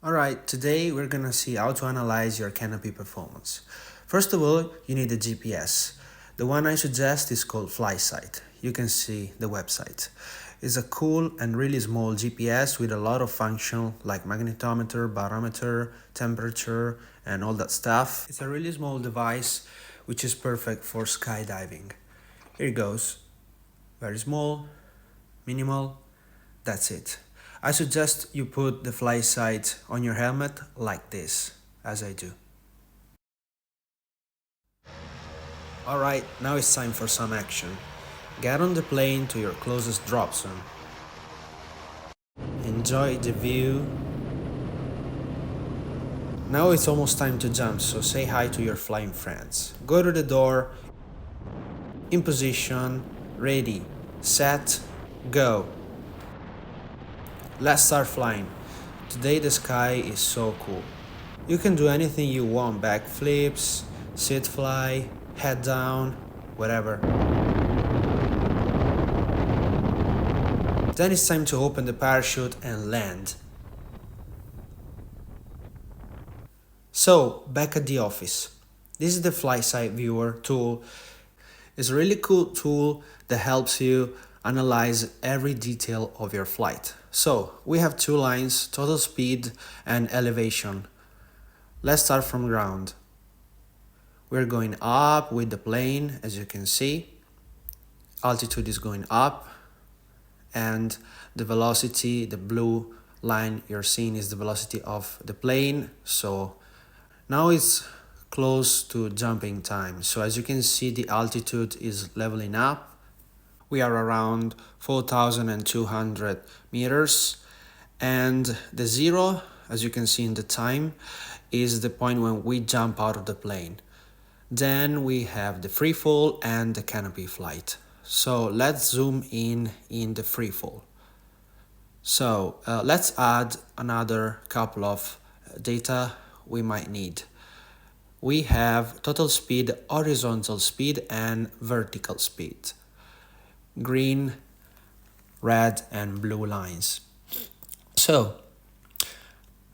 Alright, today we're gonna see how to analyze your canopy performance. First of all, you need a GPS. The one I suggest is called FlySight. You can see the website. It's a cool and really small GPS with a lot of function like magnetometer, barometer, temperature, and all that stuff. It's a really small device which is perfect for skydiving. Here it goes. Very small, minimal, that's it. I suggest you put the fly sight on your helmet like this, as I do. Alright, now it's time for some action. Get on the plane to your closest drop zone. Enjoy the view. Now it's almost time to jump, so say hi to your flying friends. Go to the door, in position, ready, set, go. Let's start flying. Today the sky is so cool. You can do anything you want, backflips, sit fly, head down, whatever. Then it's time to open the parachute and land. So, back at the office. This is the FlySight Viewer tool. It's a really cool tool that helps you analyze every detail of your flight. So, we have two lines, total speed and elevation. Let's start from ground. We're going up with the plane, as you can see. Altitude is going up, and the velocity, the blue line you're seeing, is the velocity of the plane. So now it's close to jumping time. So as you can see, the altitude is leveling up. We are around 4,200 meters, and the zero, as you can see in the time, is the point when we jump out of the plane. Then we have the free fall and the canopy flight. So let's zoom in the free fall. So let's add another couple of data we might need. We have total speed, horizontal speed, and vertical speed. Green, red, and blue lines. So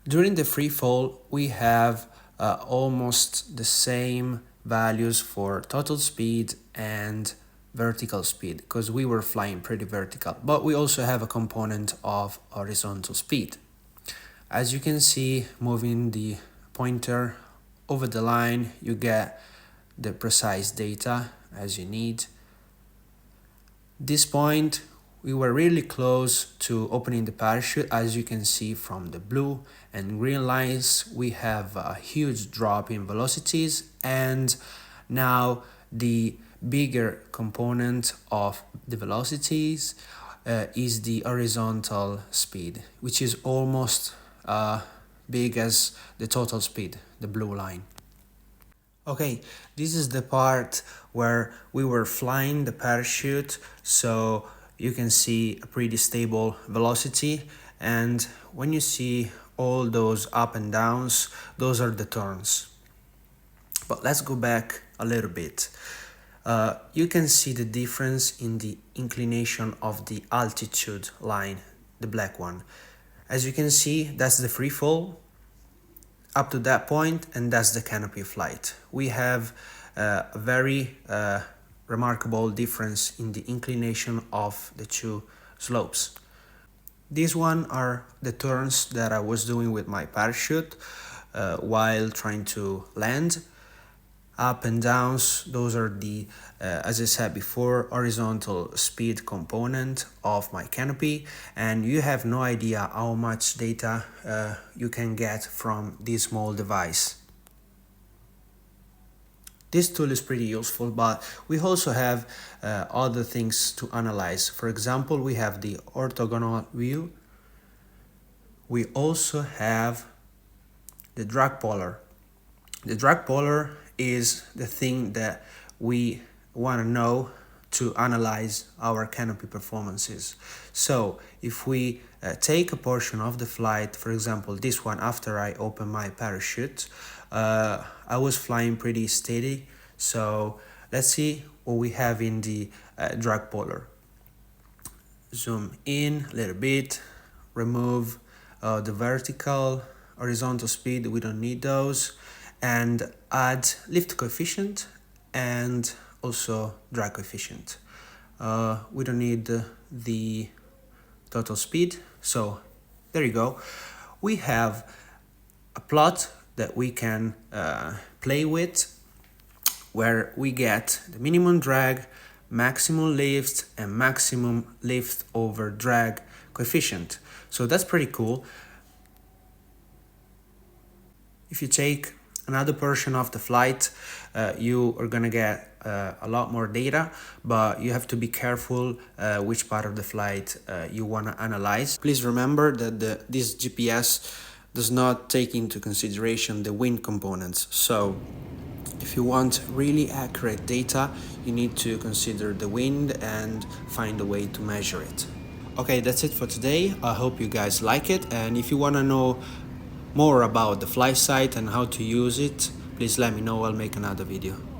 during the free fall, we have almost the same values for total speed and vertical speed, because we were flying pretty vertical, but we also have a component of horizontal speed. As you can see, moving the pointer over the line, you get the precise data as you need. This point, we were really close to opening the parachute. As you can see from the blue and green lines, we have a huge drop in velocities, and now the bigger component of the velocities is the horizontal speed, which is almost big as the total speed, the blue line. Okay, this is the part where we were flying the parachute, so you can see a pretty stable velocity, and when you see all those up and downs, those are the turns. But let's go back a little bit. You can see the difference in the inclination of the altitude line, the black one. As you can see, that's the free fall up to that point, and that's the canopy flight. We have a very remarkable difference in the inclination of the two slopes. These one are the turns that I was doing with my parachute while trying to land. Up and downs, those are the, as I said before, horizontal speed component of my canopy, and you have no idea how much data you can get from this small device. This tool is pretty useful, but we also have other things to analyze. For example, we have the orthogonal view. We also have the drag polar. The drag polar is the thing that we want to know to analyze our canopy performances. So if we take a portion of the flight, for example this one, after I open my parachute, I was flying pretty steady. So let's see what we have in the drag polar. Zoom in a little bit, remove the vertical horizontal speed, we don't need those, and add lift coefficient and also drag coefficient. We don't need the total speed, so there you go. We have a plot that we can play with, where we get the minimum drag, maximum lift, and maximum lift over drag coefficient. So that's pretty cool. If you take another portion of the flight, you are gonna get a lot more data, but you have to be careful which part of the flight you wanna analyze. Please remember that this GPS does not take into consideration the wind components. So if you want really accurate data, you need to consider the wind and find a way to measure it. Okay, that's it for today. I hope you guys like it, and if you want to know more about the fly site and how to use it, please let me know. I'll make another video.